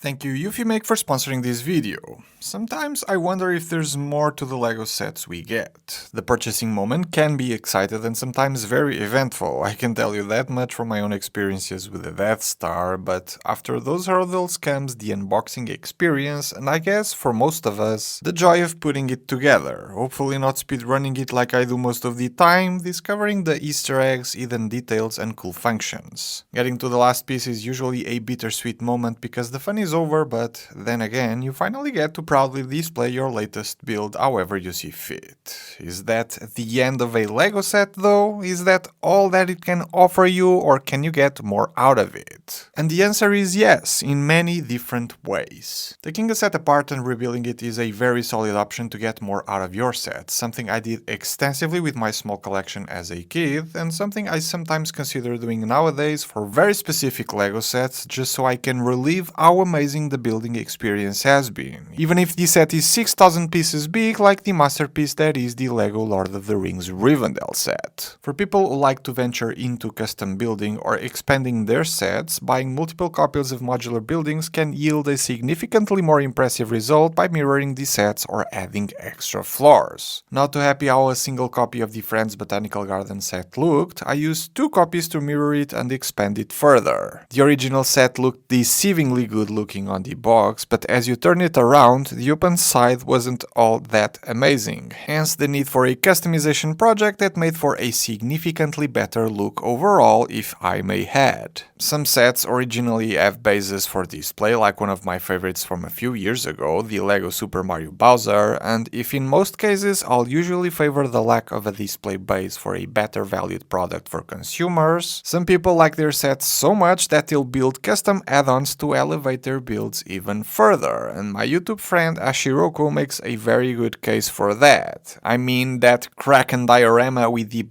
Thank you Eufymake for sponsoring this video. Sometimes I wonder if there's more to the LEGO sets we get. The purchasing moment can be exciting and sometimes very eventful, I can tell you that much from my own experiences with the Death Star, but after those hurdles comes the unboxing experience and I guess for most of us, the joy of putting it together, hopefully not speedrunning it like I do most of the time, discovering the Easter eggs, hidden details and cool functions. Getting to the last piece is usually a bittersweet moment because the fun is over, but then again, you finally get to proudly display your latest build however you see fit. Is that the end of a LEGO set though? Is that all that it can offer you, or can you get more out of it? And the answer is yes, in many different ways. Taking a set apart and rebuilding it is a very solid option to get more out of your set, something I did extensively with my small collection as a kid, and something I sometimes consider doing nowadays for very specific LEGO sets just so I can relive how amazing the building experience has been, even if the set is 6,000 pieces big like the masterpiece that is the LEGO Lord of the Rings Rivendell set. For people who like to venture into custom building or expanding their sets, buying multiple copies of modular buildings can yield a significantly more impressive result by mirroring the sets or adding extra floors. Not too happy how a single copy of the Friends Botanical Garden set looked, I used 2 copies to mirror it and expand it further. The original set looked deceivingly good looking on the box, but as you turn it around, the open side wasn't all that amazing, hence the need for a customization project that made for a significantly better look overall, if I may add. Some sets originally have bases for display, like one of my favorites from a few years ago, the LEGO Super Mario Bowser, and if in most cases I'll usually favor the lack of a display base for a better valued product for consumers, some people like their sets so much that they'll build custom add-ons to elevate their builds even further, and my YouTube friend Ashiroku makes a very good case for that. I mean, that Kraken diorama with the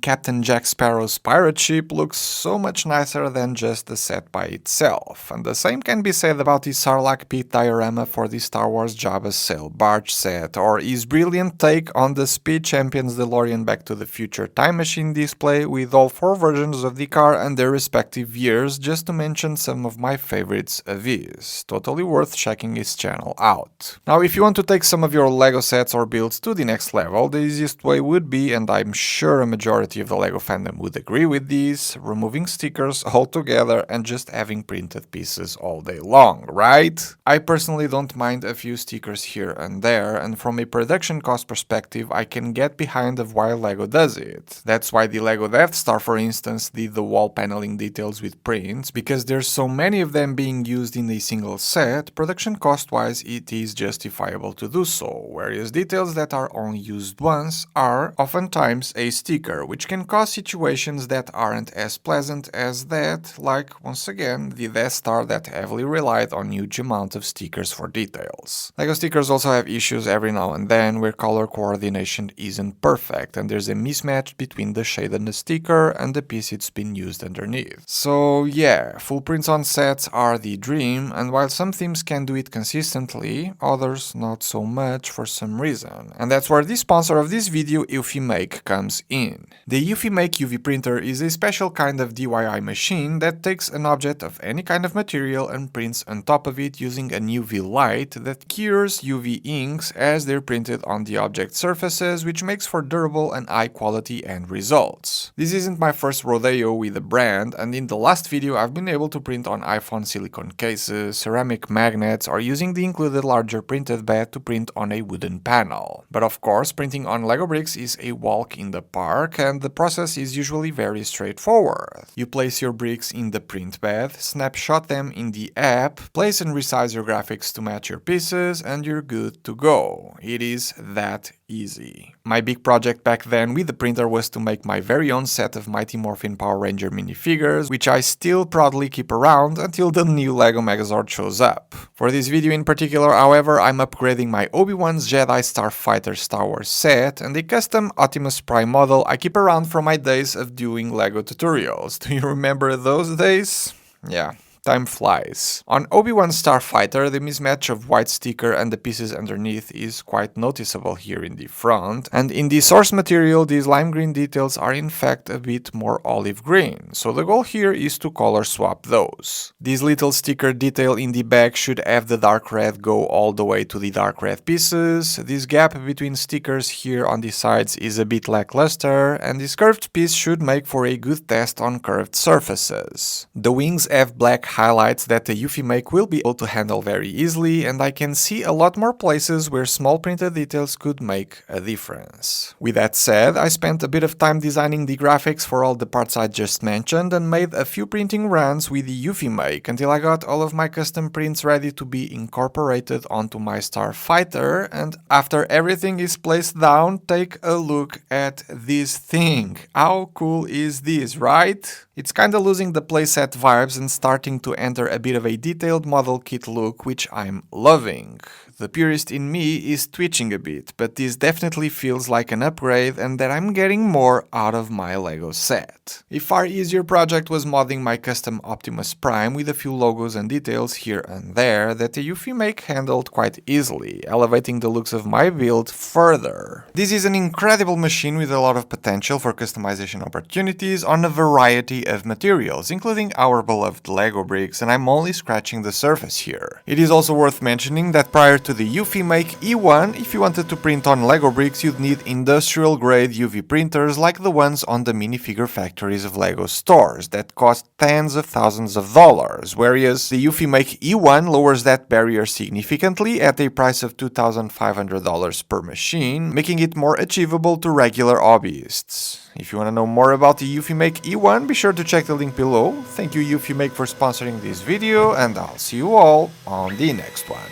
Captain Jack Sparrow's pirate ship looks so much nicer than just the set by itself, and the same can be said about the Sarlacc pit diorama for the Star Wars Jabba's Sail Barge set, or his brilliant take on the Speed Champions DeLorean Back to the Future time machine display with all 4 versions of the car and their respective years, just to mention some of my favorites of his. Totally worth checking his channel out. Now, if you want to take some of your LEGO sets or builds to the next level, the easiest way would be, and I'm sure a majority of the LEGO fandom would agree with this, removing stickers altogether and just having printed pieces all day long, right? I personally don't mind a few stickers here and there, and from a production cost perspective, I can get behind of why LEGO does it. That's why the LEGO Death Star, for instance, did the wall paneling details with prints, because there's so many of them being used in a single set, production cost-wise it is justifiable to do so, whereas details that are only used once are oftentimes a sticker, which can cause situations that aren't as pleasant as that, like, once again, the Death Star that heavily relied on huge amount of stickers for details. LEGO stickers also have issues every now and then where color coordination isn't perfect and there's a mismatch between the shade on the sticker and the piece it's been used underneath. So yeah, full prints on sets are the dream, and while some themes can do it consistently, others not so much for some reason. And that's where the sponsor of this video, Eufymake, comes in. The Eufymake UV printer is a special kind of DIY machine that takes an object of any kind of material and prints on top of it using an UV light that cures UV inks as they're printed on the object surfaces, which makes for durable and high quality end results. This isn't my first rodeo with the brand, and in the last video I've been able to print on iPhone silicone cases, ceramic magnets, or using the included larger printed bed to print on a wooden panel. But of course, printing on LEGO bricks is a walk in the park, and the process is usually very straightforward. You place your bricks in the print bed, snapshot them in the app, place and resize your graphics to match your pieces, and you're good to go. It is that easy. My big project back then with the printer was to make my very own set of Mighty Morphin Power Ranger minifigures, which I still proudly keep around until the new LEGO Megazord shows up. For this video in particular, however, I'm upgrading my Obi-Wan's Jedi Starfighter Star Wars set and a custom Optimus Prime model I keep around from my days of doing LEGO tutorials. Do you remember those days? Yeah. Time flies. On Obi-Wan Starfighter, the mismatch of white sticker and the pieces underneath is quite noticeable here in the front, and in the source material these lime green details are in fact a bit more olive green, so the goal here is to color swap those. This little sticker detail in the back should have the dark red go all the way to the dark red pieces. This gap between stickers here on the sides is a bit lackluster, and this curved piece should make for a good test on curved surfaces. The wings have black highlights that the Eufy Make will be able to handle very easily, and I can see a lot more places where small printed details could make a difference. With that said, I spent a bit of time designing the graphics for all the parts I just mentioned and made a few printing runs with the Eufy Make until I got all of my custom prints ready to be incorporated onto my Starfighter, and after everything is placed down, take a look at this thing. How cool is this, right? It's kinda losing the playset vibes and starting to enter a bit of a detailed model kit look, which I'm loving. The purist in me is twitching a bit, but this definitely feels like an upgrade and that I'm getting more out of my LEGO set. A far easier project was modding my custom Optimus Prime with a few logos and details here and there that the Eufy Make handled quite easily, elevating the looks of my build further. This is an incredible machine with a lot of potential for customization opportunities on a variety of materials, including our beloved LEGO bricks, and I'm only scratching the surface here. It is also worth mentioning that prior to the Eufy Make E1, if you wanted to print on LEGO bricks, you'd need industrial grade UV printers like the ones on the minifigure factories of LEGO stores that cost tens of thousands of dollars, whereas the Eufy Make E1 lowers that barrier significantly at a price of $2,500 per machine, making it more achievable to regular hobbyists. If you want to know more about the Eufy Make E1, be sure to check the link below. Thank you Eufy Make for sponsoring this video, and I'll see you all on the next one.